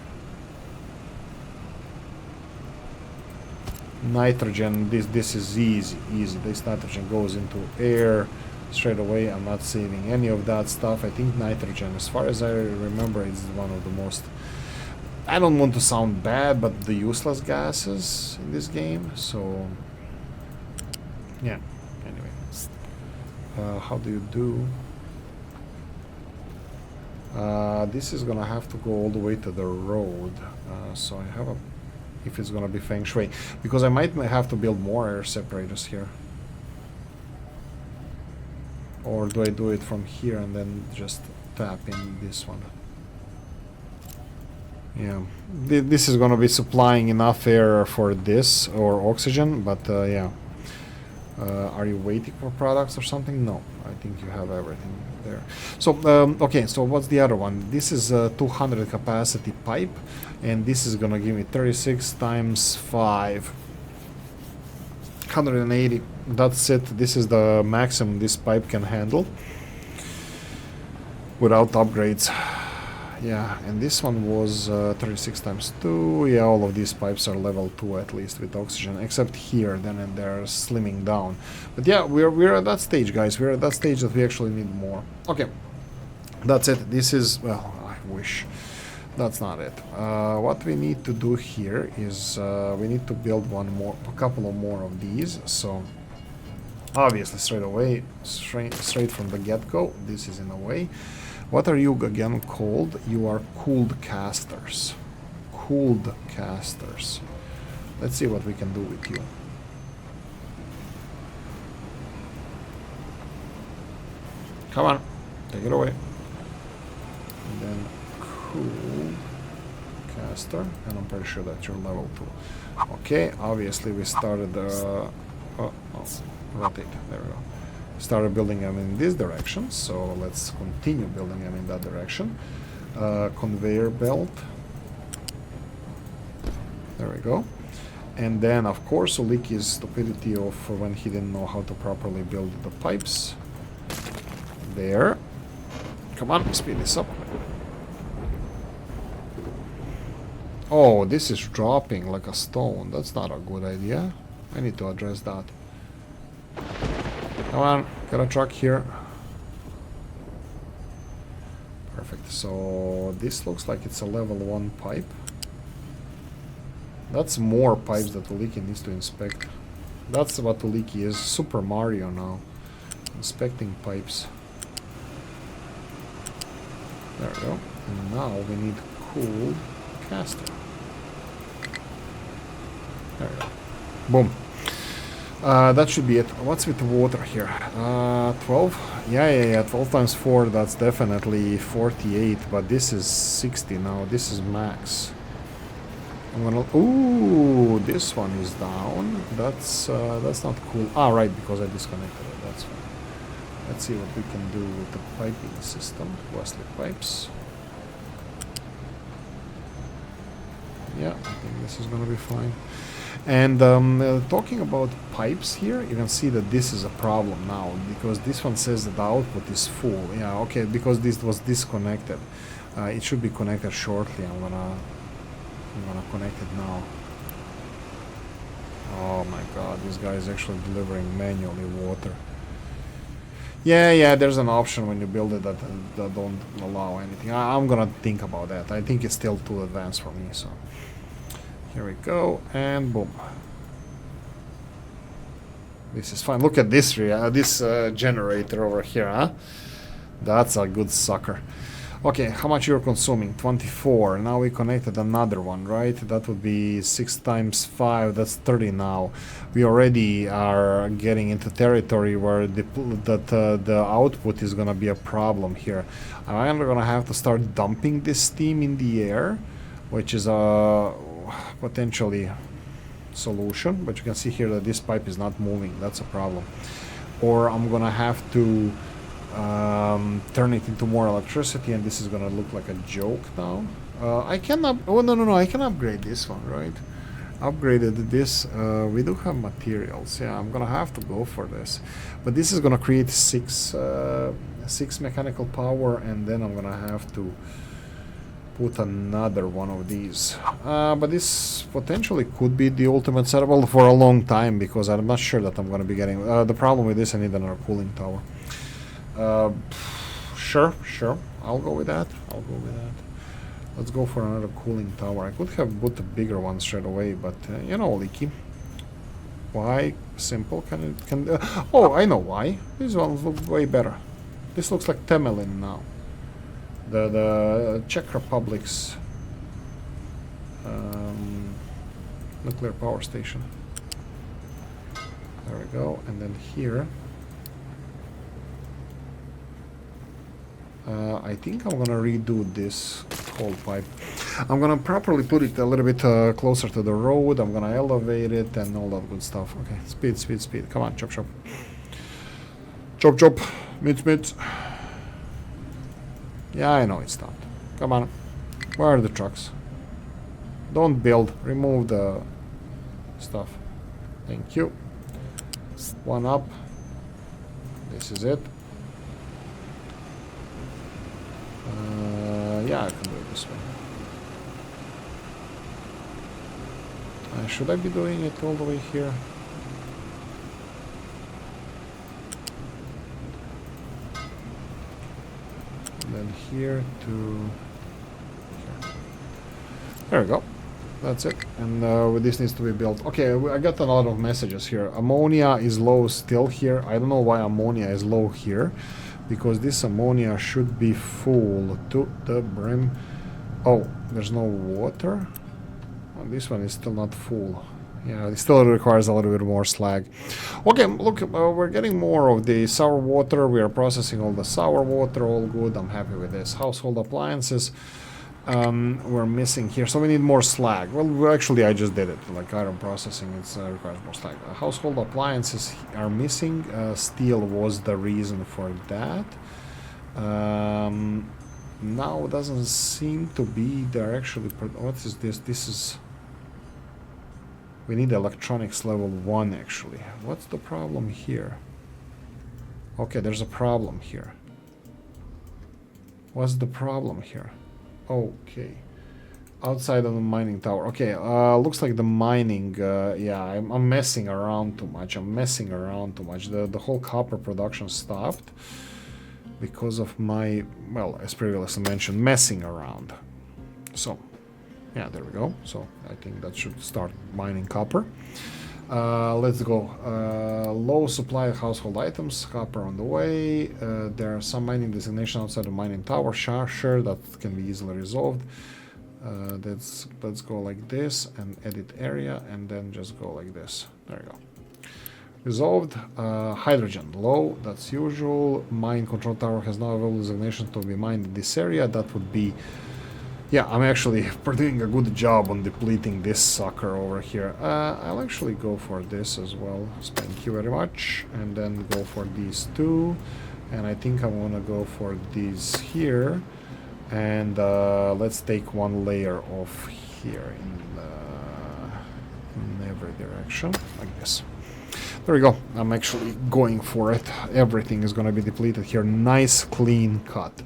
Speaker 1: Nitrogen, this is easy. This nitrogen goes into air straight away. I'm not saving any of that stuff. I think nitrogen, as far as I remember, is one of the most... I don't want to sound bad, but the useless gases in this game. So, yeah. Anyway, how do you do? This is gonna have to go all the way to the road. So I have a... if it's gonna be feng shui, because I might have to build more air separators here. Or do I do it from here and then just tap in this one? Yeah, this is gonna be supplying enough air for this, or oxygen, but yeah. Are you waiting for products or something? No, I think you have everything there. So, okay, so what's the other one? This is a 200 capacity pipe, and this is gonna give me 36 times 5. 180. That's it. This is the maximum this pipe can handle without upgrades. Yeah, and this one was 36 times 2. Yeah, all of these pipes are level 2 at least with oxygen, except here, then and they're slimming down. But yeah, we're at that stage, guys. We're at that stage that we actually need more. Okay, that's it. This is, well, I wish. That's not it. What we need to do here is we need to build a couple of more of these. So obviously straight away, straight from the get-go, this is in a way. What are you again called? You are cooled casters. Cooled casters. Let's see what we can do with you. Come on, take it away. And then cooled caster, and I'm pretty sure that you're level 2. Okay, obviously we started rotate, there we go. Started building them in this direction, so let's continue building them in that direction. Conveyor belt. There we go. And then, of course, Oolykee's stupidity of when he didn't know how to properly build the pipes. There. Come on, speed this up. Oh, this is dropping like a stone. That's not a good idea. I need to address that. Come on, got a truck here. Perfect. So this looks like it's a level 1 pipe. That's more pipes that Oolykee needs to inspect. That's what Oolykee is. Super Mario now. Inspecting pipes. There we go. And now we need cooled caster. There we go. Boom. That should be it. What's with the water here? 12? Yeah. 12 times 4, that's definitely 48, but this is 60 now. This is max. I'm gonna... Ooh, this one is down. That's not cool. Ah, right, because I disconnected it. That's fine. Let's see what we can do with the piping system. Wesley pipes. Yeah, I think this is gonna be fine. And talking about pipes here, you can see that this is a problem now, because this one says that the output is full. Yeah, okay, because this was disconnected. It should be connected shortly. I'm gonna connect it now. Oh my god, this guy is actually delivering manually water. Yeah, there's an option when you build it that don't allow anything. I'm gonna think about that. I think it's still too advanced for me, so... Here we go, and boom. This is fine. Look at this generator over here, huh? That's a good sucker. Okay, how much you're consuming? 24. Now we connected another one, right? That would be 6 times 5. That's 30 now. We already are getting into territory where the output is gonna be a problem here. I'm gonna have to start dumping this steam in the air, which is a potentially solution. But you can see here that this pipe is not moving. That's a problem. Or I'm gonna have to turn it into more electricity, and this is gonna look like a joke now. I can I can upgrade this one, right? Upgraded this. We do have materials. Yeah, I'm gonna have to go for this, but this is gonna create six mechanical power, and then I'm gonna have to put another one of these. But this potentially could be the ultimate setup for a long time, because I'm not sure that I'm gonna be getting. The problem with this, I need another cooling tower. Sure, I'll go with that. Let's go for another cooling tower. I could have put a bigger one straight away, but you know, Oolykee. Why? Simple. Oh, I know why. This one looks way better. This looks like Temelin now. The Czech Republic's nuclear power station. There we go. And then here. I think I'm gonna redo this whole pipe. I'm gonna properly put it a little bit closer to the road. I'm gonna elevate it and all that good stuff. Okay, speed. Come on, chop. Chop. Meet. Yeah, I know it's not. Come on. Where are the trucks? Don't build. Remove the stuff. Thank you. One up. This is it. Yeah, I can do it this way. Should I be doing it all the way here? And then here to here. There we go. That's it. And this needs to be built. Okay, I got a lot of messages here. Ammonia is low still here. I don't know why ammonia is low here, because this ammonia should be full to the brim. Oh, there's no water? Well, this one is still not full. Yeah, it still requires a little bit more slag. Okay, look, we're getting more of the sour water. We are processing all the sour water, all good. I'm happy with this. Household appliances. We're missing here, so we need more slag. Well, actually, I just did it. Like iron processing, it requires more slag. Household appliances are missing. Steel was the reason for that. Now it doesn't seem to be. They're actually. What is this? This is. We need electronics level 1 actually. What's the problem here? Okay, there's a problem here. What's the problem here? Okay, outside of the mining tower. Okay, looks like the mining. Yeah, I'm messing around too much. The whole copper production stopped because of my, well, as previously mentioned, messing around. So, yeah, there we go. So I think that should start mining copper. Let's go. Low supply of household items, copper on the way. There are some mining designation outside the mining tower. Sure, that can be easily resolved. Let's go like this and edit area, and then just go like this. There you go. Resolved. Hydrogen low. That's usual. Mine control tower has no available designation to be mined in this area. That would be. Yeah, I'm actually doing a good job on depleting this sucker over here. I'll actually go for this as well. Thank you very much. And then go for these two. And I think I'm gonna go for these here. And let's take one layer off here in every direction, like this. There we go. I'm actually going for it. Everything is gonna be depleted here. Nice, clean cut.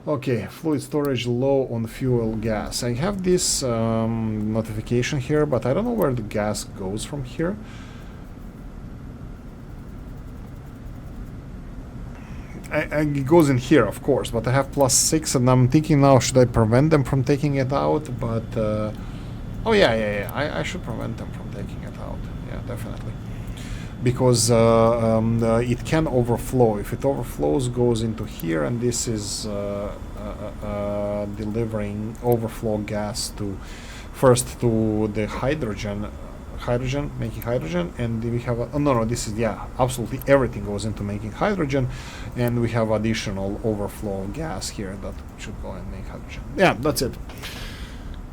Speaker 1: Okay, fluid storage low on fuel gas. I have this notification here, but I don't know where the gas goes from here. It goes in here, of course, but I have +6, and I'm thinking now, should I prevent them from taking it out? But, oh yeah, I should prevent them from taking it out. Yeah, definitely. because it can overflow. If it overflows, goes into here, and this is delivering overflow gas to first to the hydrogen, making hydrogen, and we have no, this is, yeah, absolutely everything goes into making hydrogen, and we have additional overflow gas here that should go and make hydrogen. Yeah, that's it.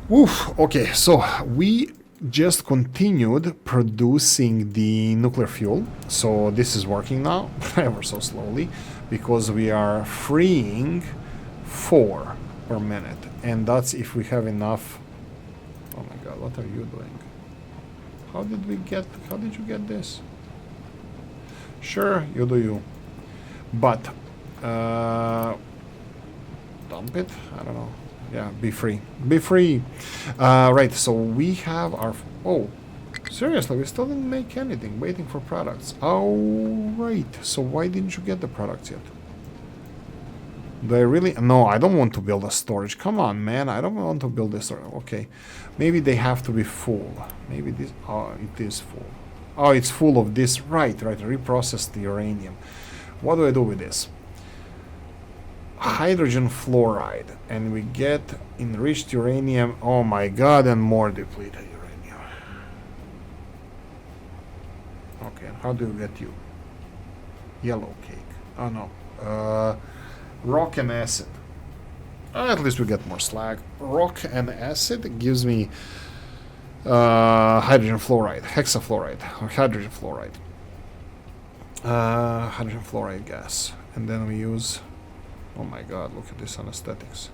Speaker 1: Oof. Okay, so we just continued producing the nuclear fuel, so this is working now ever so slowly, because we are freeing 4 per minute, and that's if we have enough. Oh my god, what are you doing? How did you get this? Sure, you do you. But, dump it? I don't know. Yeah, be free. Be free! Right, so we have our... Oh, seriously, we still didn't make anything. Waiting for products. Oh, right. So why didn't you get the products yet? Do I really? No, I don't want to build a storage. Come on, man. I don't want to build a storage. Okay. Maybe they have to be full. Maybe this... Oh, it is full. Oh, it's full of this. Right. Reprocess the uranium. What do I do with this? Hydrogen fluoride. And we get enriched uranium. Oh my god, and more depleted uranium. Okay, and how do you get you? Yellow cake. Oh no. Rock and acid. At least we get more slag. Rock and acid gives me hydrogen fluoride, hexafluoride, or hydrogen fluoride. Hydrogen fluoride gas. And then we use... Oh my god, look at this anesthetics.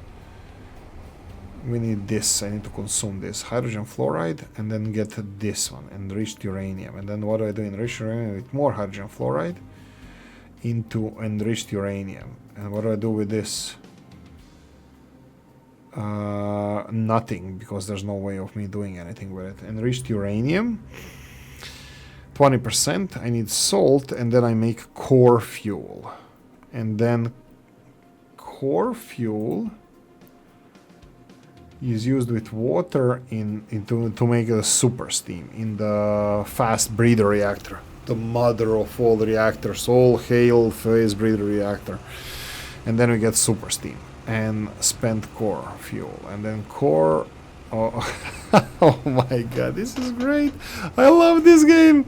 Speaker 1: We need this. I need to consume this. Hydrogen fluoride, and then get this one, enriched uranium. And then what do I do? Enriched uranium with more hydrogen fluoride into enriched uranium. And what do I do with this? Nothing, because there's no way of me doing anything with it. Enriched uranium, 20%. I need salt, and then I make core fuel. And then core fuel is used with water to make a super steam in the fast breeder reactor. The mother of all reactors, all hail phase breeder reactor. And then we get super steam and spent core fuel, and then core... Oh, oh my god, this is great. I love this game.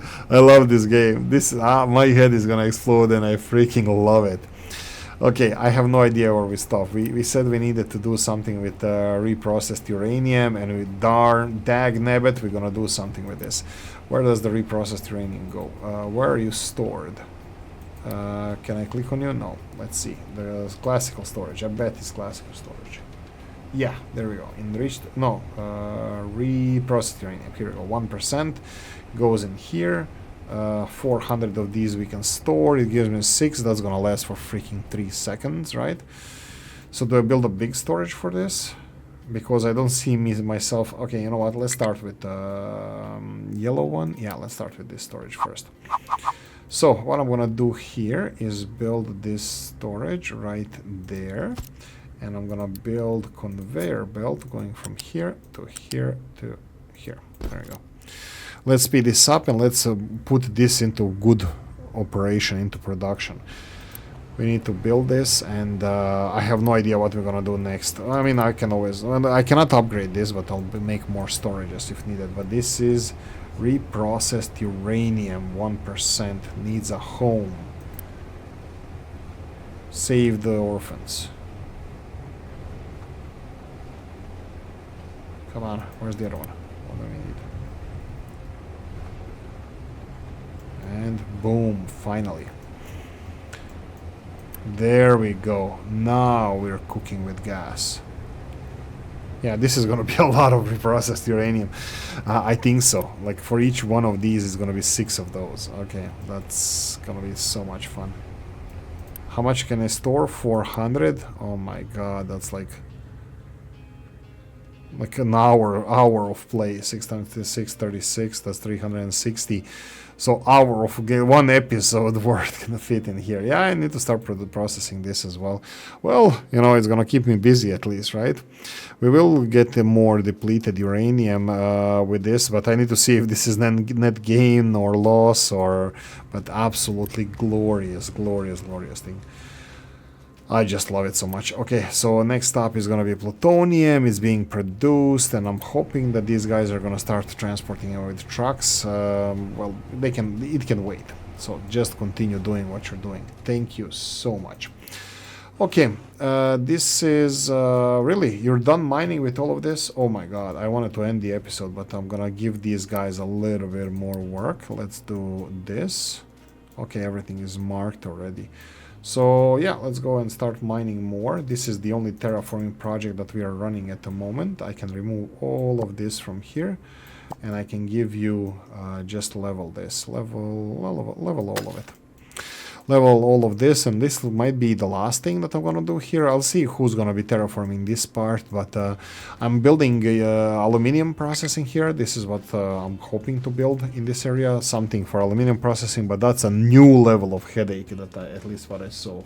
Speaker 1: This my head is gonna explode, and I freaking love it. Okay, I have no idea where we stop. We said we needed to do something with reprocessed uranium, and we dag nabbit, we're gonna do something with this. Where does the reprocessed uranium go? Where are you stored? Can I click on you? No. Let's see. There's classical storage. I bet it's classical storage. Yeah, there we go. Enriched... No. Reprocessed uranium. Here we go. 1% goes in here. 400 of these we can store. It gives me 6. That's gonna last for freaking 3 seconds, right? So do I build a big storage for this? Because I don't see myself... Okay, you know what? Let's start with the yellow one. Yeah, let's start with this storage first. So what I'm gonna do here is build this storage right there. And I'm gonna build conveyor belt going from here to here to here. There we go. Let's speed this up, and let's put this into good operation, into production. We need to build this, and I have no idea what we're gonna do next. I mean, I can always... I cannot upgrade this, but I'll make more storages if needed. But this is reprocessed uranium, 1%, needs a home. Save the orphans. Come on, where's the other one? What do we need? And boom, finally. There we go. Now we're cooking with gas. Yeah, this is gonna be a lot of reprocessed uranium. I think so. Like, for each one of these is gonna be 6 of those. Okay, that's gonna be so much fun. How much can I store? 400? Oh my god, that's like... like an hour of play. 6 times 636, that's 360. So hour of one episode worth gonna fit in here. Yeah, I need to start processing this as well. Well, you know, it's gonna keep me busy at least, right? We will get a more depleted uranium with this, but I need to see if this is net gain or loss, or... But absolutely glorious, glorious, glorious thing. I just love it so much. Okay, so next stop is gonna be plutonium. It's being produced, and I'm hoping that these guys are gonna start transporting it with trucks. Well, it can wait. So just continue doing what you're doing. Thank you so much. Okay, this is really, you're done mining with all of this? Oh my god, I wanted to end the episode, but I'm gonna give these guys a little bit more work. Let's do this. Okay, everything is marked already. So yeah, let's go and start mining more. This is the only terraforming project that we are running at the moment. I can remove all of this from here, and I can give you just level this, level all of it. Level all of this, and this might be the last thing that I'm gonna do here. I'll see who's gonna be terraforming this part, but I'm building aluminium processing here. This is what I'm hoping to build in this area, something for aluminium processing, but that's a new level of headache that at least what I saw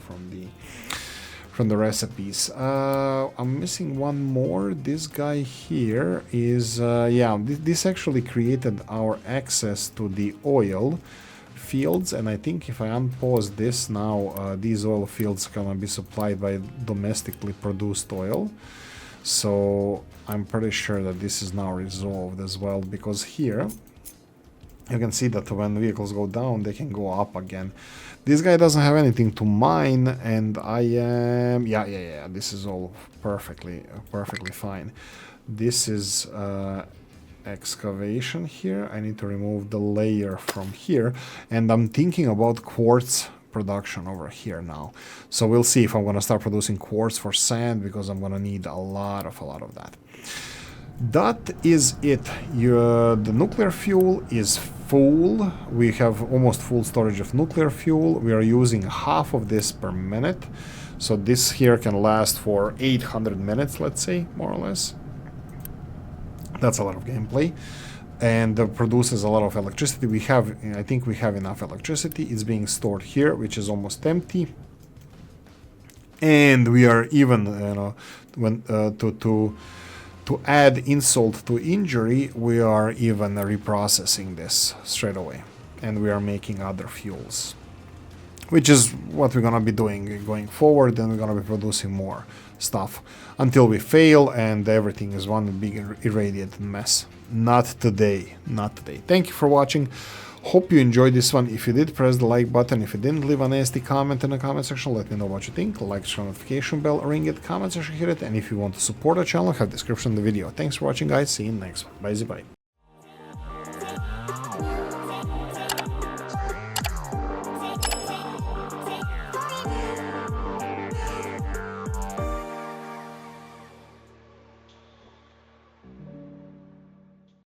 Speaker 1: from the recipes. I'm missing one more. This guy here is yeah, this actually created our access to the oil fields, and I think if I unpause this now, these oil fields are gonna be supplied by domestically produced oil. So I'm pretty sure that this is now resolved as well, because here you can see that when vehicles go down, they can go up again. This guy doesn't have anything to mine, and I am... Yeah, this is all perfectly fine. This is... excavation here. I need to remove the layer from here, and I'm thinking about quartz production over here now. So we'll see if I'm gonna start producing quartz for sand, because I'm gonna need a lot of that. That is it. The nuclear fuel is full. We have almost full storage of nuclear fuel. We are using half of this per minute, so this here can last for 800 minutes, let's say, more or less. That's a lot of gameplay, and produces a lot of electricity. I think we have enough electricity. It's being stored here, which is almost empty, and we are even, you know, when to add insult to injury, we are even reprocessing this straight away, and we are making other fuels, which is what we're gonna be doing going forward. And we're gonna be producing more stuff until we fail and everything is one big irradiated mess. Not today, not today. Thank you for watching. Hope you enjoyed this one. If you did, press the like button. If you didn't, leave a nasty comment in the comment section. Let me know what you think. Like, share, notification bell, ring it, comment section, hit it. And if you want to support the channel, have description in the video. Thanks for watching, guys. See you in the next one. Bye.